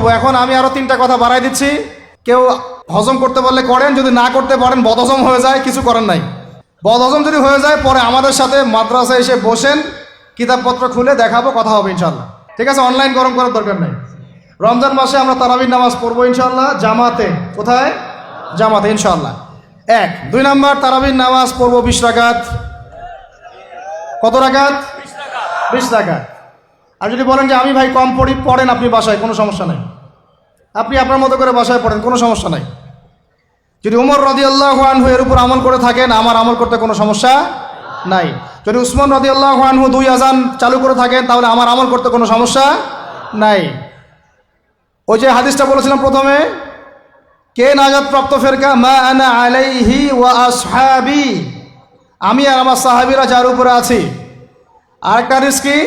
করব। এখন আমি আরও 3টা কথা বাড়াই দিচ্ছি। কেউ হজম করতে পারলে করেন, যদি না করতে পারেন বদহজম হয়ে যায়, কিছু করেন নাই। বদহজম যদি হয়ে যায় পরে আমাদের সাথে মাদ্রাসায় এসে বসেন, কিতাবপত্র খুলে দেখাবো, কথা হবে ইনশাল্লাহ। ঠিক আছে, অনলাইন গরম করার দরকার নেই। রমজান মাসে আমরা তারাবির নামাজ পড়বো ইনশাল্লাহ জামাতে। কোথায়? জামাতে ইনশাল্লাহ। 2 নম্বর, তারাবির নামাজ পড়বো 20 রাকাত। কত রাকাত? 20 রাকাত। আর যদি বলেন যে আমি ভাই কম পড়ি, পড়েন আপনি বাসায়, কোনো সমস্যা নাই। আপনি আপনার মতো করে বাসায় পড়েন, কোনো সমস্যা নাই। যদি উমর রাদিয়াল্লাহু আনহু এর উপর আমল করে থাকেন, আমার আমল করতে কোনো সমস্যা নাই। যদি উসমান রাদিয়াল্লাহু আনহু 2 আযান চালু করে থাকেন, তাহলে আমার আমল করতে কোনো সমস্যা নাই। ওই যে হাদিসটা বলেছিলাম প্রথমে, কে নাজাত প্রাপ্ত ফেরকা? মা আনা আলাইহি ওয়া আসহাবি, আমি আর আমার সাহাবীরা যার উপরে আছি। আরেকটা হাদিস কি?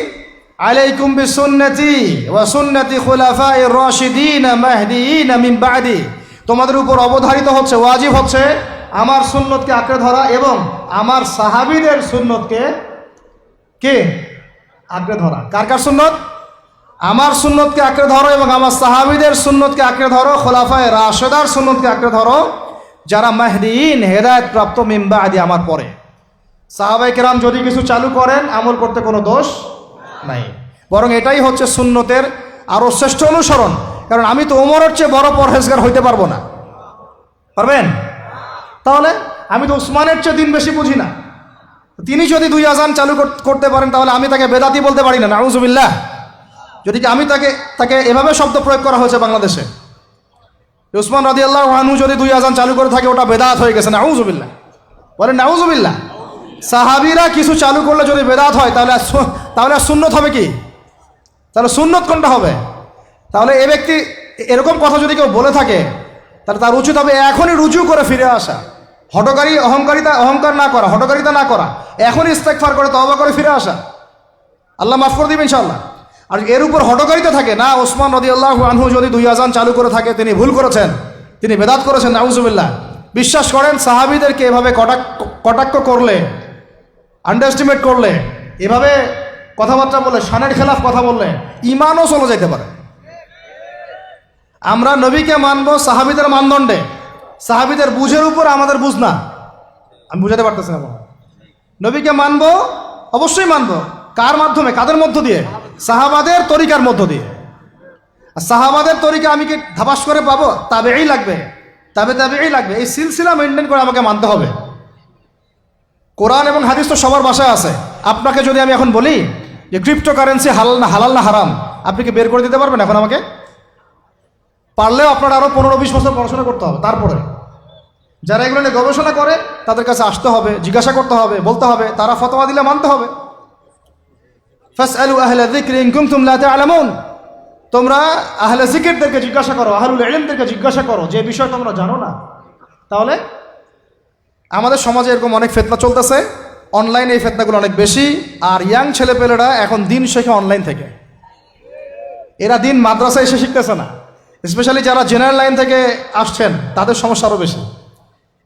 আলাইকুম বিসুন্নতি ওয়া সুন্নতি খুলাফায়ে রাশিদিন মাহদিয়িন মিন বাদি, তোমাদের উপর অবধারিত হচ্ছে, ওয়াজিব হচ্ছে আমার সুন্নতকে আঁকড়ে ধরা এবং আমার সাহাবীদের সুন্নতকে কে আঁকড়ে ধরা। কার কার সুন্নত? আমার সুন্নতকে আঁকড়ে ধরো এবং আমার সাহাবীদের সুন্নতকে আঁকড়ে ধরো, খোলাফায়ে রাশেদার সুন্নতকে আঁকড়ে ধরো, যারা মাহদিয়িন হেদায়েত প্রাপ্ত মিন বাদি, আমার পরে। সাহাবায়ে কেরাম যদি কিছু চালু করেন, আমল করতে কোনো দোষ নাই, বরং এটাই হচ্ছে সুন্নতের আরও শ্রেষ্ঠ অনুসরণ। কারণ আমি তো ওমরের চেয়ে বড় পরহেজগার হইতে পারবো না। পারবেন? তাহলে আমি তো উসমানের চেয়ে দিন বেশি বুঝি না। তিনি যদি 2 আযান চালু করতে পারেন, তাহলে আমি তাকে বেদাতি বলতে পারি না, নাউযুবিল্লাহ। যদি আমি তাকে এভাবে শব্দ প্রয়োগ করা হয়েছে বাংলাদেশে, উসমান রাদিয়াল্লাহু আনহু যদি 2 আযান চালু করে থাকে, ওটা বেদাত হয়ে গেছে, নাউযুবিল্লাহ। বলেন নাউযুবিল্লাহ। সাহাবীরা কিছু চালু করলে যদি বেদাত হয়, তাহলে সুন্নত হবে কি? তাহলে সুন্নত কোনটা হবে? তাহলে এ ব্যক্তি এরকম কথা যদি কেউ বলে থাকে, তাহলে তার উচিত হবে এখনই রুজু করে ফিরে আসা, অহংকার না করা, হঠকারিতা না করা, এখনই ইস্তেগফার করে তওবা করে ফিরে আসা। আল্লাহ মাফ করে দিবেন ইনশাআল্লাহ। আর এর উপর হঠকারিতা থাকে না, ওসমান রাদিয়াল্লাহু আনহু যদি 2 আযান চালু করে থাকে, তিনি ভুল করেছেন, তিনি বেদাত করেছেন, নাউযুবিল্লাহ। বিশ্বাস করেন, সাহাবীদেরকে এভাবে কটাক্ষ করলে, আন্ডারএস্টিমেট করলে, এভাবে কথাবার্তা বলে, শানের খেলাফ কথা বললে ঈমানও চলে যেতে পারে। আমরা নবীকে মানবো সাহাবীদের মানদণ্ডে, সাহাবীদের বুঝের উপর আমাদের বুঝ না। আমি বুঝাতে পারতেছি না। নবীকে মানবো, অবশ্যই মানবো। কার মাধ্যমে? কাদের মধ্য দিয়ে? সাহাবাদের তরিকার মধ্য দিয়ে। আর সাহাবাদের তরিকা আমি কি ধাপাস করে পাবো? তাবেই লাগবে, তাবেই লাগবে। এই সিলসিলা মেনটেন করে আমাকে মানতে হবে। কোরআন এবং হাদিস তো সবার বাসায় আছে। আপনাকে যদি আমি এখন বলি যে ক্রিপ্টোকারেন্সি হালাল না হারাম, আপনি কি বের করে দিতে পারবেন এখন আমাকে? পারলেও আপনার আরও 15-20 বছর পড়াশোনা করতে হবে। তারপরে যারা এগুলো নিয়ে গবেষণা করে, তাদের কাছে আসতে হবে, জিজ্ঞাসা করতে হবে, বলতে হবে, তারা ফতোয়া দিলে মানতে হবে। ফাসআলু আহলা যিকরি ইন কুনতুম লা তা'লামুন, তোমরা আহলে জিকিরদেরকে জিজ্ঞাসা করো, আহলুল ইলমদেরকে জিজ্ঞাসা করো যে বিষয় তোমরা জানো না। তাহলে আমাদের সমাজে এরকম অনেক ফিতনা চলতেছে, অনলাইনে এই ফিতনাগুলো অনেক বেশি। আর ইয়াং ছেলেপেলেরা এখন দিন শেখে অনলাইন থেকে, এরা দিন মাদ্রাসায় এসে শিখতেছে না। স্পেশালি যারা জেনারেল লাইন থেকে আসছেন, তাদের সমস্যা আরও বেশি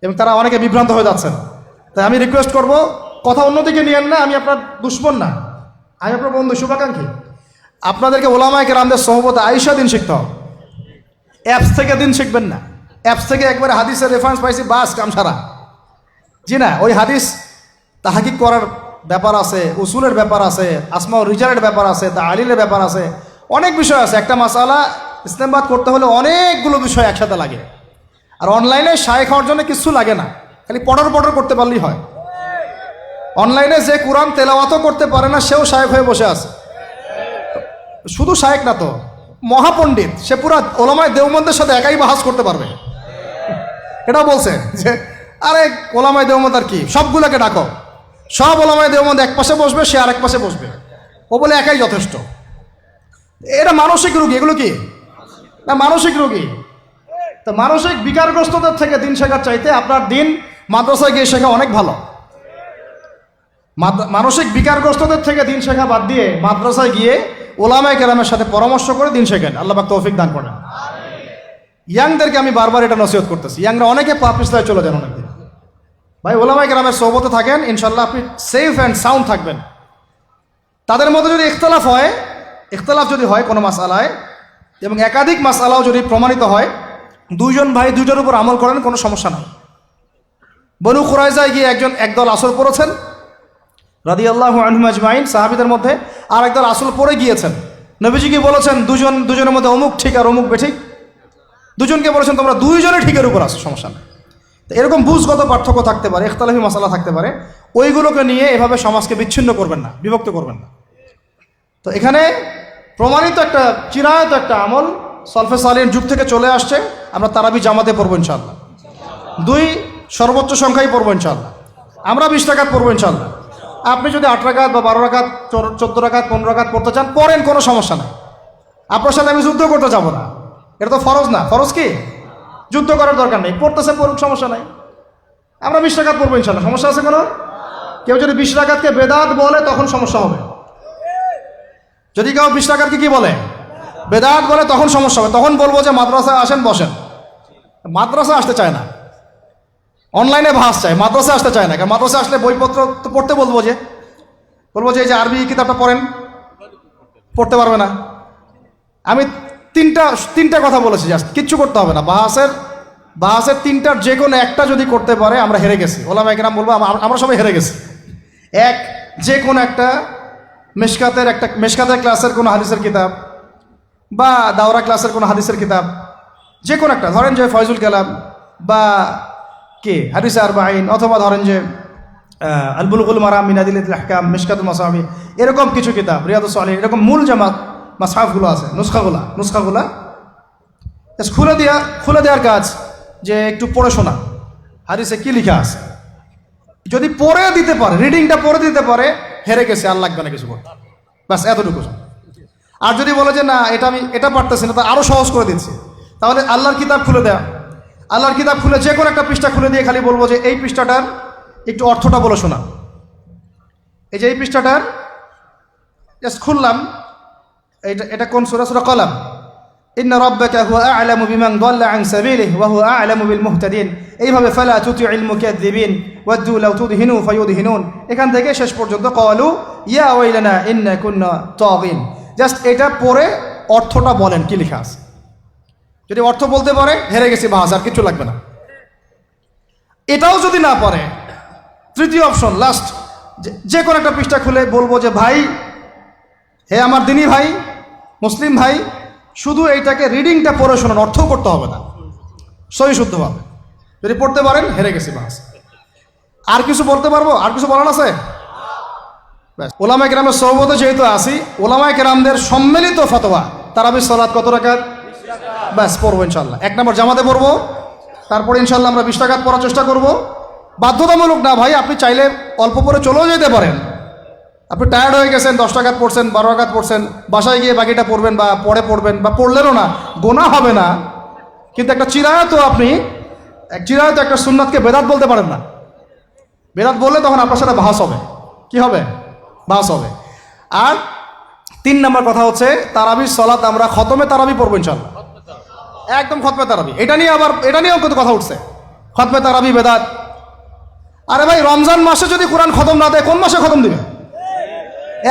এবং তারা অনেকে বিভ্রান্ত হয়ে যাচ্ছেন। তাই আমি রিকোয়েস্ট করব, কথা অন্যদিকে নিয়েন না। আমি আপনার দুশ্মন না, আমি আপনার বন্ধু, শুভাকাঙ্ক্ষী। আপনাদেরকে ওলামায়ে কেরামদের সোহবতে আইসা দিন শিখতে হবে। অ্যাপস থেকে দিন শিখবেন না। অ্যাপস থেকে একবারে হাদিসের রেফারেন্স পাইছি, বাস কাম সারা। জি না, ওই হাদিস তাহাকিক করার ব্যাপার আছে, উসুলের ব্যাপার আছে, আসমা ও রিজালের ব্যাপার আছে, তাআলিলের ব্যাপার আছে, অনেক বিষয় আছে। একটা মাসালা ইসলামবাদ করতে হলে অনেকগুলো বিষয় একসাথে লাগে। আর অনলাইনে শায়েখ হওয়ার জন্য কিছু লাগে না, খালি পড়র করতে পারলেই হয়। অনলাইনে যে কোরআন তেলাওয়াতও করতে পারে না, সেও শায়েখ হয়ে বসে আছে। শুধু শায়েখ না তো, মহাপণ্ডিত, সে পুরা ওলামায়ে দেওবন্দের সাথে একাই বাহাস করতে পারবে। এটাও বলছে যে আরে ওলামায়ে দেওবন্দ আর কি, সবগুলোকে ডাকো, সব ওলামায়ে দেওবন্দ এক পাশে বসবে, সে আরেক পাশে বসবে, ও বলে একাই যথেষ্ট। এটা মানসিক রোগী। এগুলো কি না? মানসিক রোগী। তো মানসিক বিকারগ্রস্তদের থেকে দিন শেখার চাইতে আপনার দিন মাদ্রাসায় গিয়ে শেখা অনেক ভালো। মানসিক বিকারগ্রস্তদের থেকে দিন শেখা বাদ দিয়ে মাদ্রাসায় গিয়ে ওলামায়ে কেরামের সাথে পরামর্শ করে দিন শেখেন। আল্লাহ পাক তৌফিক দান করেন। ইয়াংদেরকে আমি বারবার এটা নসিহত করতেছি, ইয়াংরা অনেকে পাপ পিছলায় চলে যান অনেকদিন। ভাই, ওলামায়ে কেরামের সোহবতে থাকেন, ইনশাল্লাহ আপনি সেফ অ্যান্ড সাউন্ড থাকবেন। তাদের মধ্যে যদি ইখতিলাফ যদি হয় কোনো মাসালায়, এবং একাধিক মাসআলাও যদি প্রমাণিত হয়, দুইজন ভাই দুইটার উপর আমল করেন, কোনো সমস্যা নাই। বনু কুরাইজায় গিয়ে একদল আসর পড়েছেন রাদিয়াল্লাহু আনহুম আজমাইন, সাহাবীদের মধ্যে, আর একদল আসর পড়ে গিয়েছেন। নবীজি কি বলেছেন? দুজনের মধ্যে অমুক ঠিক আর অমুক বেঠিক। দুজনকে বলেছেন তোমরা দুইজনে ঠিকের উপর আসো, সমস্যা নেই। তো এরকম বুঝগত পার্থক্য থাকতে পারে, ইখতিলাফি মাসালা থাকতে পারে, ওইগুলোকে নিয়ে এভাবে সমাজকে বিচ্ছিন্ন করবেন না, বিভক্ত করবেন না। তো এখানে প্রমাণিত একটা চিরায়ত একটা আমল সলফে সালিহিন যুগ থেকে চলে আসছে। আমরা তারাবি জামাতে পড়বো ইনশাআল্লাহ, 2 সর্বোচ্চ সংখ্যাই পড়বো ইনশাআল্লাহ। আমরা 20 রাকাত পড়বো ইনশাআল্লাহ। আপনি যদি 8 রাকাত বা 12 রাকাত 14 রাকাত 15 রাকাত পড়তে চান পড়েন, কোনো সমস্যা নাই। আপনার সাথে আমি যুদ্ধ করতে যাব না, এটা তো ফরজ না। ফরজ কি? যুদ্ধ করার দরকার নেই, পড়তেছে পড়ুক, সমস্যা নাই। আমরা 20 রাকাত পড়বো ইনশাআল্লাহ, সমস্যা আছে কোনো? কেউ যদি 20 রাকাতকে বেদাত বলে তখন সমস্যা হবে। যদি কেউ 20 রাকাতকে কি বলে? বেদাত বলে, তখন সমস্যা হবে। তখন বলবো যে মাদ্রাসায় আসেন, বসেন। মাদ্রাসা আসতে চায় না, অনলাইনে ভাস চায়, মাদ্রাসা আসতে চায় না। কারণ মাদ্রাসা আসলে বইপত্র তো পড়তে বলবো যে এই যে আরবি কিতাবটা পড়েন, পড়তে পারবে না। আমি তিনটা কথা বলেছি, জাস্ট কিচ্ছু করতে হবে না। বাহাসের 3টার যে কোনো একটা যদি করতে পারে আমরা হেরে গেছি। ওলামায়ে কেরাম বলবো আমরা সবাই হেরে গেছি। এক, যে কোনো একটা মেশকাতের ক্লাসের কোনো হাদিসের কিতাব বা দাওরা ক্লাসের কোনো হাদিসের কিতাব, যে কোনো একটা, ধরেন যে ফয়জুল কালাম বা হাদিস আরবাঈন, অথবা ধরেন যে আল বুলুগুল মারাম মিন আদিল্লাতিল আহকাম, মিশকাতুল মাসাবি, এরকম কিছু কিতাব, রিয়াদুস সালিহিন, এরকম মূল জামাত মাসহাফগুলো আছে, নুসখাগুলা খুলে দেওয়ার কাজ, যে একটু পড়ে শোনা হাদিসে কি লেখা আছে। যদি পড়ে দিতে পারে, রিডিংটা পড়ে দিতে পারে, হেরে গেছে, আর লাগবে না কিছু করতে, ব্যাস এতটুকু। আর যদি বলে যে না এটা পারতেছি না, তা আরও সহজ করে দিচ্ছি, তাহলে আল্লাহর কিতাব খুলে দেয়া, আল্লাহর কিতাব খুলে যে কোনো একটা পৃষ্ঠা খুলে দিয়ে খালি বলবো যে এই পৃষ্ঠাটার একটু অর্থটা বলে শোনা। এই যে এই পৃষ্ঠাটার জাস্ট খুললাম, এটা কোন সূরা? সূরা কলম। ইন্না রাব্বাকা হুয়া আ'লামু বিমান দাল্লা আন সাবিলিহি ওয়া হুয়া আ'লামু বিল মুহতাদিন। এইভাবে ফালা তুতি'ল মুকাযযিবিন ওয়াদ্দু লাউ তুদহিনু ফায়ুদহিনুন, এখান থেকে শেষ পর্যন্ত ক্বালু ইয়া ওয়াইলানা ইন্না কুন্না তাগিন। জাস্ট এটা পড়ে অর্থটা বলেন কি লেখা আছে। যদি অর্থ বলতে পারে, হেরে গেছি, বাস, আর কিছু লাগবে না। এটাও যদি না পারে, তৃতীয় অপশন, লাস্ট, যে কোনো একটা পৃষ্ঠা খুলে বলবো যে ভাই, হে আমার দিনী ভাই, মুসলিম ভাই, শুধু এইটাকে রিডিংটা পড়ে শোনান, অর্থও করতে হবে না, সহি শুদ্ধভাবে। যদি পড়তে পারেন, হেরে গেছি, বাস। আর কিছু বলতে পারবো? আর কিছু বলার আছে? ওলামায়ে কেরামের সোহবতে যেহেতু আসি, ওলামায়ে কেরামদের সম্মিলিত ফতোয়া, তারাবির সালাত কত রাকাত? ব্যাস, পড়বো ইনশাল্লাহ। 1 নম্বর জামাতে পড়বো, তারপরে ইনশাল্লাহ আমরা 20 রাকাত পড়ার চেষ্টা করব। বাধ্যতামূলক না ভাই, আপনি চাইলে অল্প পরে চলেও যেতে পারেন। আপনি টায়ার্ড হয়ে গেছেন, 10 রাকাত পড়ছেন, 12 রাকাত পড়ছেন, বাসায় গিয়ে বাকিটা পড়বেন বা পরে পড়বেন, বা পড়লেনও না, গোনা হবে না। কিন্তু একটা চিরায়ত একটা সুন্নাতকে বেদাত বলতে পারেন না। বেদাত বললে তখন আপনার সাথে বাহাস হবে। কি হবে? বাহাস হবে। আর 3 নম্বর কথা হচ্ছে, তারাবির সালাত আমরা খতমে তারাবি পড়বো ইনশাল্লাহ, একদম খতমে তারাবি। এটা নিয়েও কত কথা উঠছে, খতমে তারাবি বেদাত। আরে ভাই, রমজান মাসে যদি কোরআন খতম না দেয়, কোন মাসে খতম দিবে?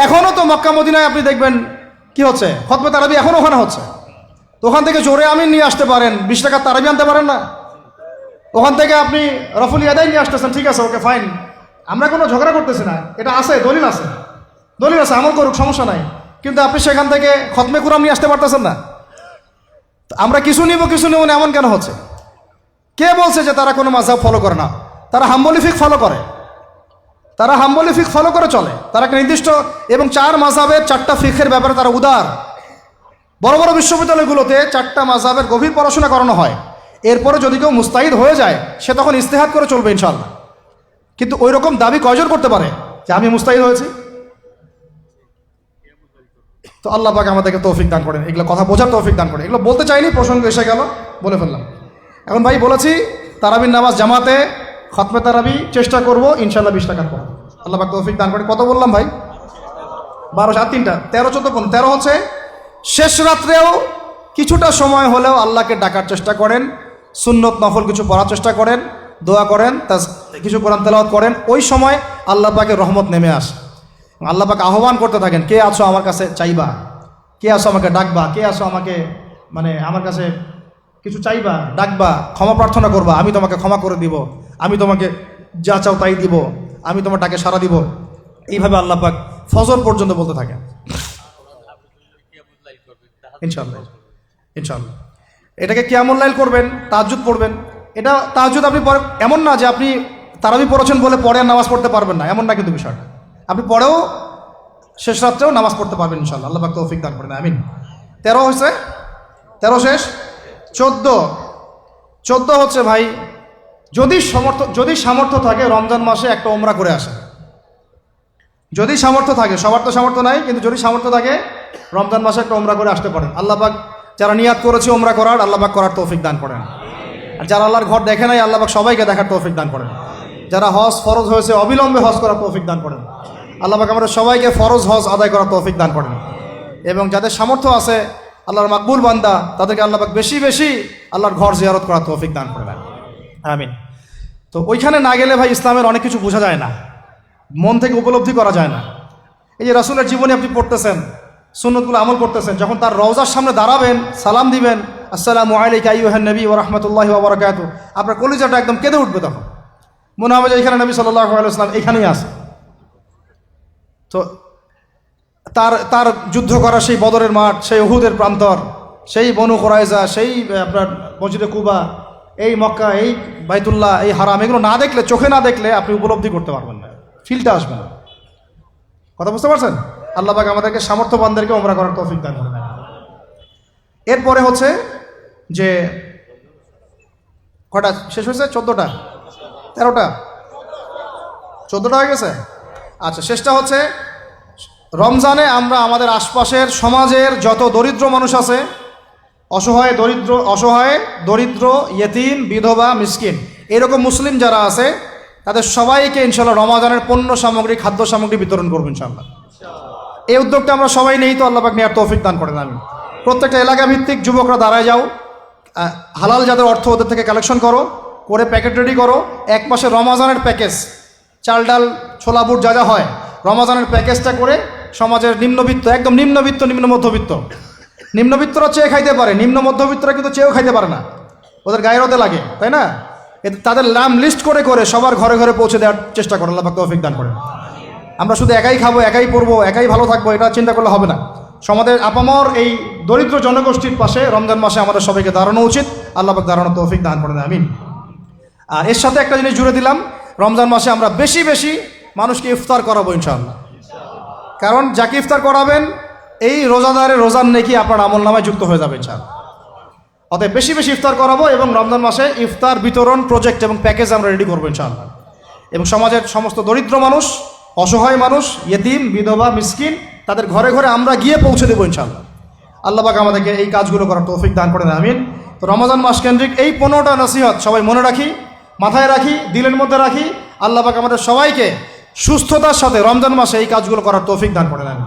এখনও তো মক্কা মদিনায় আপনি দেখবেন কি হচ্ছে, খতমে তারাবি এখনও ওখানে হচ্ছে। তো ওখান থেকে জোরে আমিন নিয়ে আসতে পারেন, 20 টাকার তারাবি আনতে পারেন না? ওখান থেকে আপনি রফুল ইয়াদাই নিয়ে আসতেছেন, ঠিক আছে, ওকে ফাইন, আমরা কোনো ঝগড়া করতেছি না, এটা আছে, দলিল আছে, আমল করুক, সমস্যা নাই। কিন্তু আপনি সেখান থেকে খতমে কুরআন নিয়ে আসতে পারতেছেন না। আমরা কিছু নিব না, এমন কেন হচ্ছে? কে বলছে যে তারা কোনো মাযহাব ফলো করে না? তারা হাম্বলি ফিক ফলো করে চলে। তারা একটা নির্দিষ্ট এবং 4 মাযহাবের 4টা ফিকহের ব্যাপারে তারা উদার। বড় বড় বিশ্ববিদ্যালয়গুলোতে 4টা মাযহাবের গভীর পড়াশোনা করানো হয়। এরপরে যদি কেউ মুস্তাহিদ হয়ে যায়, সে তখন ইজতিহাদ করে চলবে ইনশাআল্লাহ। কিন্তু ওই রকম দাবি কয়জন করতে পারে যে আমি মুস্তাহিদ হয়েছি? তো আল্লাহ পাক আমাদেরকে তৌফিক দান করেন, এগুলো কথা বোঝার তৌফিক দান করেন। এগুলো বলতে চাইনি, প্রসঙ্গ এসে গেল, বলে ফেললাম। এখন ভাই বলেছি, তারাবির নামাজ জামাতে, খতমে তারাবি চেষ্টা করবো ইনশাআল্লাহ 20 টাকা পড়া। আল্লাহ পাক তৌফিক দান করেন। কত বললাম ভাই? 12, 7, 3টা, 13, 14, 15। 13 হচ্ছে শেষ রাত্রেও কিছুটা সময় হলেও আল্লাহকে ডাকার চেষ্টা করেন, সুন্নত নফল কিছু পড়ার চেষ্টা করেন, দোয়া করেন, কিছু কোরআন তেলাওয়াত করেন। ওই সময় আল্লাহ পাকের রহমত নেমে আসে। আল্লাহ পাক আহ্বান করতে থাকেন, কে আছো আমার কাছে চাইবা, কে আছো আমাকে ডাকবা, কে আছো আমাকে মানে আমার কাছে কিছু চাইবা, ডাকবা, ক্ষমা প্রার্থনা করবা, আমি তোমাকে ক্ষমা করে দিব, আমি তোমাকে যা চাও তাই দিব, আমি তোমার ডাকে সাড়া দিব। এইভাবে আল্লাহ পাক ফজর পর্যন্ত বলতে থাকেন। ইনশাআল্লাহ ইনশাআল্লাহ এটাকে কিয়ামুল লাইল করবেন, তাহাজ্জুদ পড়বেন। এটা তাহাজ্জুদ আপনি পরে, এমন না যে আপনি তারাবি পড়েছেন বলে পরে আর নামাজ পড়তে পারবেন না, এমন না কিন্তু বিষয়টা। আপনি পরেও শেষ রাত্রেও নামাজ পড়তে পারবেন ইনশাআল্লাহ। আল্লাহ পাক তৌফিক দান করেন, আমিন। 13 হয়েছে, 13 শেষ, 14 হচ্ছে ভাই, যদি সামর্থ্য থাকে রমজান মাসে একটা ওমরা করে আসে। যদি সামর্থ্য থাকে, সবার তো সামর্থ্য নাই, কিন্তু যদি সামর্থ্য থাকে রমজান মাসে একটা ওমরা করে আসতে পারেন। আল্লাহ পাক যারা নিয়াত করেছে ওমরা করার, আল্লাহ পাক করার তৌফিক দান করেন। আর যারা আল্লাহর ঘর দেখে নাই, আল্লাহ পাক সবাইকে দেখার তৌফিক দান করেন। যারা হজ ফরজ হয়েছে অবিলম্বে হজ করার তৌফিক দান করেন। আল্লাহ পাক আমাদের সবাইকে ফরজ হজ আদায় করার তৌফিক দান করেন। এবং যাদের সামর্থ্য আছে, আল্লাহর মাকবুল বান্দা, তাদেরকে আল্লাহ পাক বেশি বেশি আল্লাহর ঘর জিয়ারত করার তৌফিক দান করেন, আমিন। তো ওইখানে না গেলে ভাই ইসলামের অনেক কিছু বোঝা যায় না, মন থেকে উপলব্ধি করা যায় না। এই যে রাসূলের জীবনী আপনি পড়তেছেন, সুন্নতগুলো আমল করতেছেন, যখন তার রওজার সামনে দাঁড়াবেন, সালাম দিবেন, আসসালামু আলাইকা আইয়ুহান নবী ওয়া রাহমাতুল্লাহি ওয়া বারাকাতুহু, আপনার কলিজাটা একদম কেঁদে উঠবে। তখন মনে হবে যে এখানে নবী সাল্লাল্লাহু আলাইহি ওয়াসাল্লাম এখানেই আছে। তো তার যুদ্ধ করা সেই বদরের মাঠ, সেই উহুদের প্রান্তর, সেই বনু কুরাইজা, সেই আপনার মসজিদে কুবা, এই মক্কা, এই বাইতুল্লাহ, এই হারাম, এগুলো না দেখলে, চোখে না দেখলে আপনি উপলব্ধি করতে পারবেন না, ফিলটা আসবে না। কথা বুঝতে পারছেন? আল্লাহ পাক আমাদেরকে সামর্থ্যবানদেরকে ওমরা করার তৌফিক দান করেন। এরপরে হচ্ছে যে কটা শেষ হয়েছে? 14টা, 13টা, 14টা হয়ে গেছে। আচ্ছা, শেষটা হচ্ছে রমজানে আমরা আমাদের আশপাশের সমাজের যত দরিদ্র মানুষ আছে, অসহায় দরিদ্র ইয়েতিম, বিধবা, মিসকিন, এরকম মুসলিম যারা আছে, তাদের সবাইকে ইনশাআল্লাহ রমজানের পণ্য সামগ্রী, খাদ্য সামগ্রী বিতরণ করবো ইনশাআল্লাহ। এই উদ্যোগটা আমরা সবাই নেই তো আল্লাহ পাক নেওয়ার তৌফিক দান করেন, আমি। প্রত্যেকটা এলাকা ভিত্তিক যুবকরা দাঁড়ায় যাও, হালাল যাদের অর্থ ওদের থেকে কালেকশন করে প্যাকেট রেডি করো। এক মাসে রমজানের প্যাকেজ, চাল ডাল ছোলা বুট যা যা হয়, রমজানের প্যাকেজটা করে সমাজের নিম্নবিত্ত, একদম নিম্নবিত্ত, নিম্ন মধ্যবিত্ত, নিম্নবিত্তরা চেয়ে খাইতে পারে, নিম্ন মধ্যবিত্তরা কিন্তু চেয়েও খাইতে পারে না, ওদের গায়ের হতে লাগে, তাই না? তাদের নাম লিস্ট করে সবার ঘরে ঘরে পৌঁছে দেওয়ার চেষ্টা করেন, আল্লাহ পাক তৌফিক দান করেন। আমরা শুধু একাই খাবো, একাই পড়বো, একাই ভালো থাকবো, এটা চিন্তা করলে হবে না। সমাজের আপামর এই দরিদ্র জনগোষ্ঠীর পাশে রমজান মাসে আমাদের সবাইকে দাঁড়ানো উচিত। আল্লাহ পাক দাঁড়ানোর তৌফিক দান করেন, আমিন। আর এর সাথে একটা জিনিস জুড়ে দিলাম, রমজান মাসে আমরা বেশি বেশি মানুষকে ইফতার করাবো ইনশাআল্লাহ। কারণ যাকে ইফতার করাবেন, এই রোজাদারের রোজার নেকি আপনার আমল নামায় যুক্ত হয়ে যাবে ইনশাআল্লাহ। অতএব বেশি বেশি ইফতার করাবো এবং রমজান মাসে ইফতার বিতরণ প্রজেক্ট এবং প্যাকেজ আমরা রেডি করবো ইনশাআল্লাহ। এবং সমাজের সমস্ত দরিদ্র মানুষ, অসহায় মানুষ, ইয়েতিম, বিধবা, মিসকিন, তাদের ঘরে ঘরে আমরা গিয়ে পৌঁছে দেবো ইনশাআল্লাহ। আল্লাহ পাক আমাদেরকে এই কাজগুলো করার তৌফিক দান করেন, আমিন। তো রমজান মাস কেন্দ্রিক এই 15টা নসিহত সবাই মনে রাখি, মাথায় রাখি, দিলের মধ্যে রাখি। আল্লাহ পাক আমাদের সবাইকে সুস্থতার সাথে রমজান মাসে এই কাজগুলো করার তৌফিক দান করেন, আমিন।